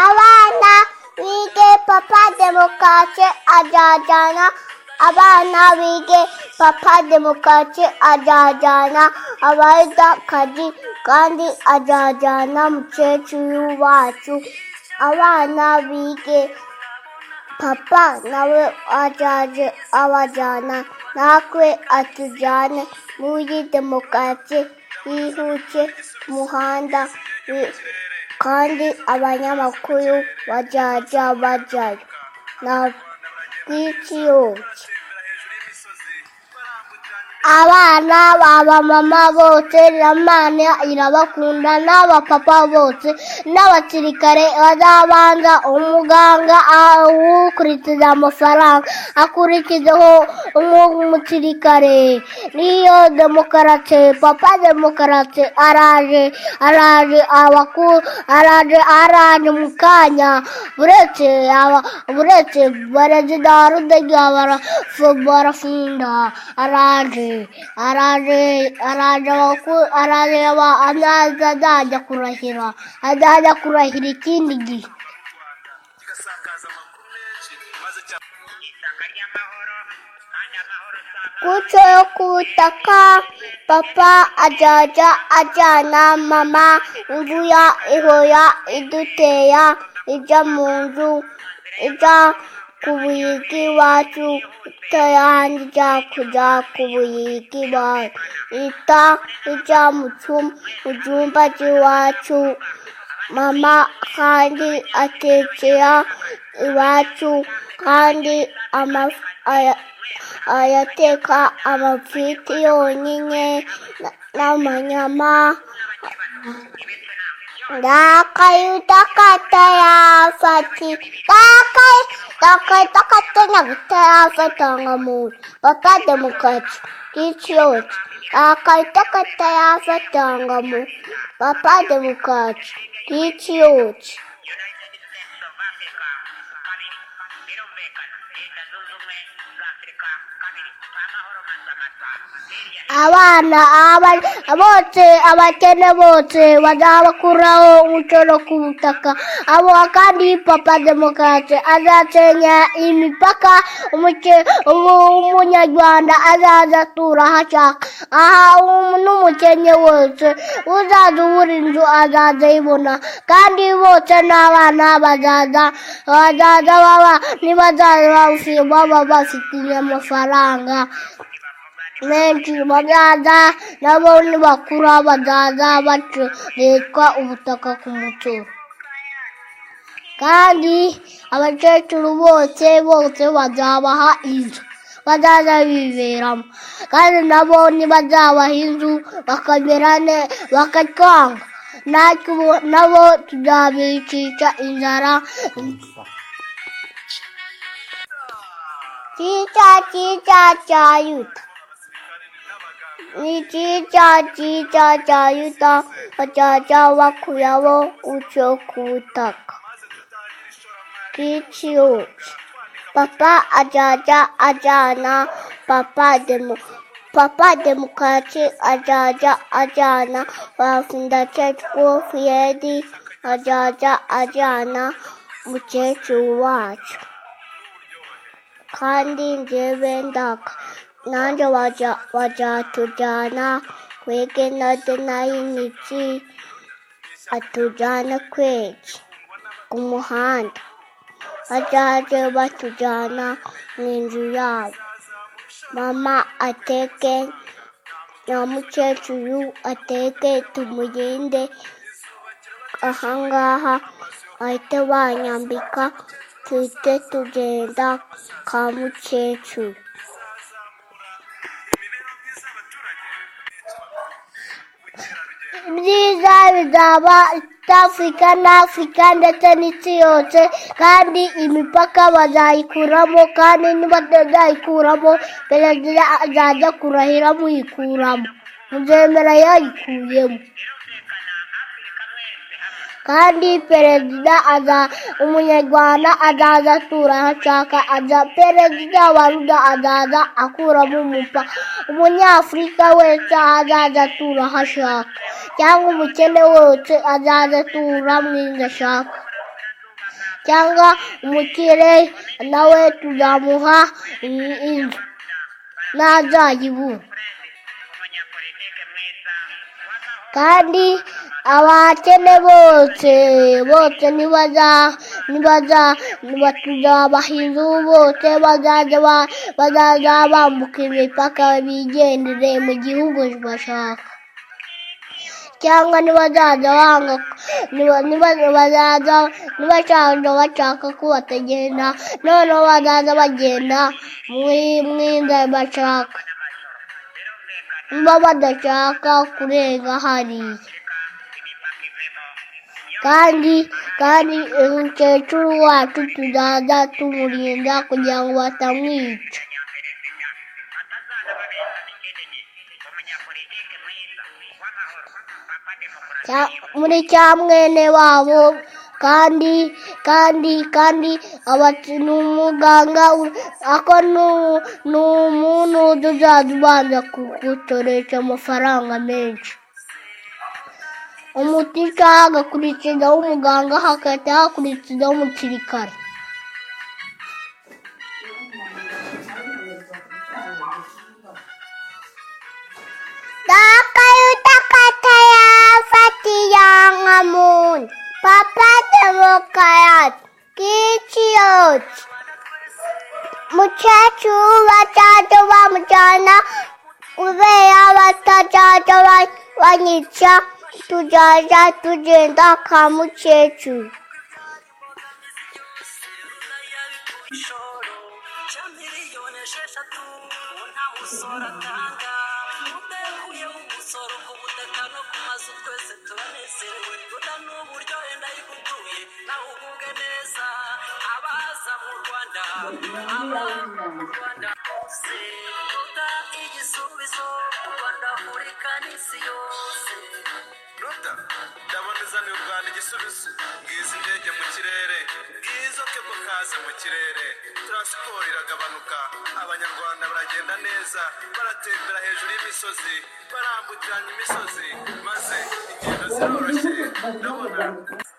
abana bige papa demokarasi ajyajyana abana bige papa demokarasi ajyajyana abayedakazi kandi ajyajyana mukecuru wacu abana bige papa nawe ajaje abajyana natwe atujyane muri demokarasi yihuse ku muhanda kandi abanyamakuru bajya bajyayo na bw'iki yose abana b'abamama bose Imana irabakunda n'abapapa bose n'abasirikare bazabanza umuganga ukurikiza amafaranga akurikizeho umusirikare niyo demokarasi papa demokarasi araje mu kanya buretse perezida wa RWANDA Barafinda araje azajya kurahira ikindi gihe kuco yo ku butaka papa ajya ajyana mama imvura ihoya iduteya ijya mu nzu ijya ku buyigi iwacu itayandi ijya kujya ku buyigi iwacu ijya mu cyumba cy'iwacu mama kandi atekera iwacu kandi ayateka amafiriti yonyine n'amanyama ndakayuta katayafati nagutayafatangamuri papa demokarasi k'icyoti ndakayuta katayafatangamuri papa demokarasi k'icyoti abana bose abakene bose bazabakuraho umucoro ku butaka abo kandi papa demokarasi azasenya imipaka umunyarwanda azaza atura aho ashaka n'umukene wese uzaza ubura inzu azaza ayibona kandi bose n'abana bazaza baba bafitiye amafaranga menshi bazaza nabo nibakura bazaza bacoretwa ubutaka ku mucoro kandi abakecuru bose bazabaha inzu bazaza biberamo kandi nabo nibazabaha inzu bakamerane bakatwanga nabo tuzabicisha inzara cyayuta ni cyayuta bajya bakuraho ucyo ku butaka bw'icyoti papa ajya ajyana papa demokarasi ajya ajyana Barafinda Fiyedi ajya ajyana mukecuru wacu kandi njyewe nanjye wajyatujyana kwege n'ay'imiti atujyana kwege ku muhanda bazaje batujyana mu inzu yabo mama ateke na mukecuru ateke tumurinde ahangaha ahite banyambika tuhite tugenda ka mukecuru ibyiza bizaba Afurika n'Afurika ndetse n'isi yose kandi imipaka bazayikuramo kandi nibatazayikuramo perezida azajya kurahira muyikuramo muzemera yayikuyemo kandi perezida umunyarwanda azaza atura aho ashaka perezida wa RWANDA azaza akuramo umupaka umunyafurika wese azaza atura aho ashaka cyangwa umukene wese azaza atura mu inzu ashaka cyangwa umukire nawe tuzamuha inzu ntazayibura. Kandi abakene bose tuzabaha inzu, bose bazaza bambuka imipaka bigendere mu gihugu bashaka, cyangwa bashaka ko batagenda, noneho bazaza bagenda mu inzira bashaka, niba badashaka kurenga hariya. Kandi umukecuru wacu tuzaza tumurinda kugira ngo batamwica. Muri cya mwene wabo, kandi ni umuganga, ako ni umuntu tuzaza ubanza kugutoresha amafaranga menshi. Umutica hagakurikizaho umuganga, hagahita hakurikizaho umusirikare. Dakayuta kataya fatiya ngamun, papa demokrat, kiciyot. Muchachu batato bamujana, kubera batato banyica, tuzaza tugenda kwa mukecuru. ndaboneza ni Rwanda igisubizo, ngize indege mu kirere, ngizo kebo kaze mu kirere, transport iragabanuka, abanyarwanda baragenda neza, baratembera hejuru y'imisozi, barambukiranya imisozi, maze ingendo ziroroshye. Ndabona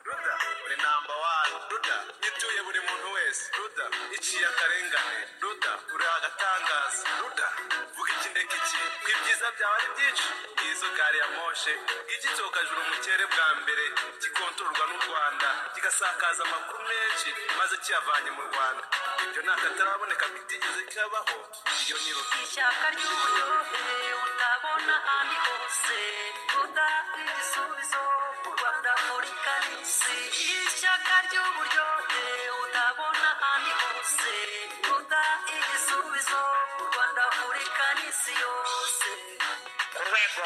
Ruda uri number one, Ruda yituye buri muntu wese, Ruda iciye akarengane, Ruda uri agatangaza, Ruda vuga ikindeka iki, ko ibyiza byawe ari byinshi, ngizo gari ya moshe, igitokajuru mu kirere bwa mbere, gikontororwa n'u Rwanda, kigasakaza amakuru menshi, maze kiyavanye mu Rwanda. Ibyo nta kataraboneka bitigeze kabaho, iyo ni Ruda. Ishyaka ry'uburyohe utabona ahandi hose, Ruda igisubizo u Rwanda muri kanisi. Ishyaka ry'uburyohe utabona ahandi hose, Ruda igisubizo u Rwanda muri kanisi yose. Urwego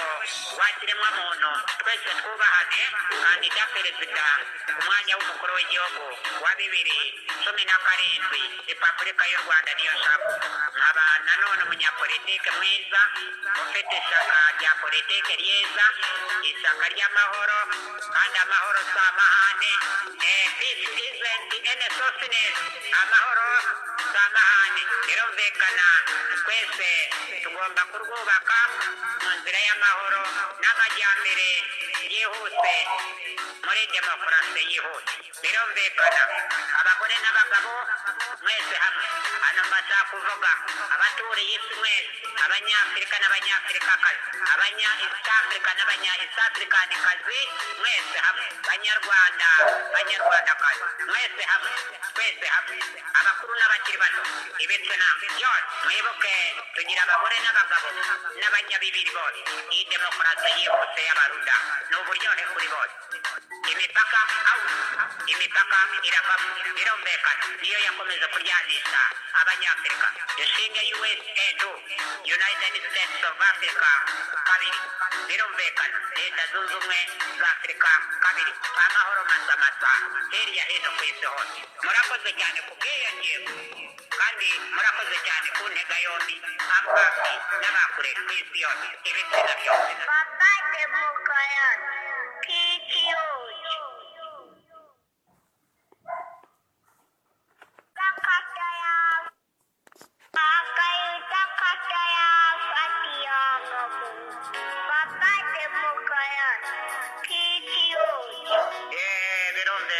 rw'ikiremwamuntu twese twubahane, kandida perezida ku mwanya w'umukuru w'igihugu wa 2017, Repubulika y'u Rwanda niyo nshaka. Nkaba nanone umunyapolitike mwiza ufite ishyaka rya politike ryiza, ishyaka ry'amahoro, kandi amahoro si amahane. Peace isn't any softness, amahoro si amahane. Birumvikana twese tugomba kurwubaka mu nzira y'amahoro n'amajyambere yihuse muri demokarasi yihuse. Birumvikana abagore n'abagabo mwese hamwe, hano mbasha kuvuga abaturiye isi mwese, abanyafurika n'abanyafurikakazi, abanya-East Africa n'abanya-East Africanikazi mwese hamwe, banyarwanda banyarwandakazi mwese hamwe, twese hamwe, abakuru n'abakiri bato, ibitsina byose mwibuke, tugira abagore n'abagabo n'abanyabibiri bose. Iyi demokarasi yihuse y'abaruda ni uburyohe kuri bose. Imipaka imipaka iravamo, birumvikana niyo yakomeje kuryanisha abanyafurika. Dushinge USA, United States of Africa kabiri, birumvikana leta zunze ubumwe za Afurika kabiri, amahoro masamasa hirya hino ku isi hose. Murakoze cyane ku bwiyongere, kandi murakoze cyane ku ntega yombi, abafi n'abakure ku isi yose, ibitsina byose. Papa Demokrat, kiciyot.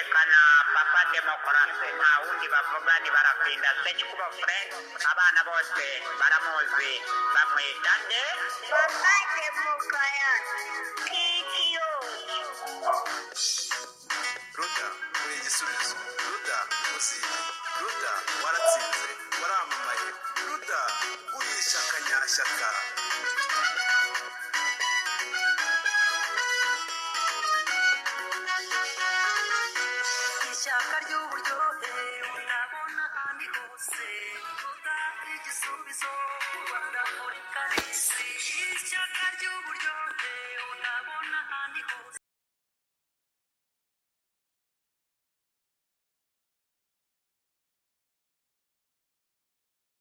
yerekana papa demokarasi nta wundi bavuga ni Barafinda SEKIKUBO friend abana bose baramuzi bamwita nde papa demokarasi kikiyo ruda uri igisubizo ruda uziye ruda waratsinze waramamaye ruda uri ishyaka nyashyaka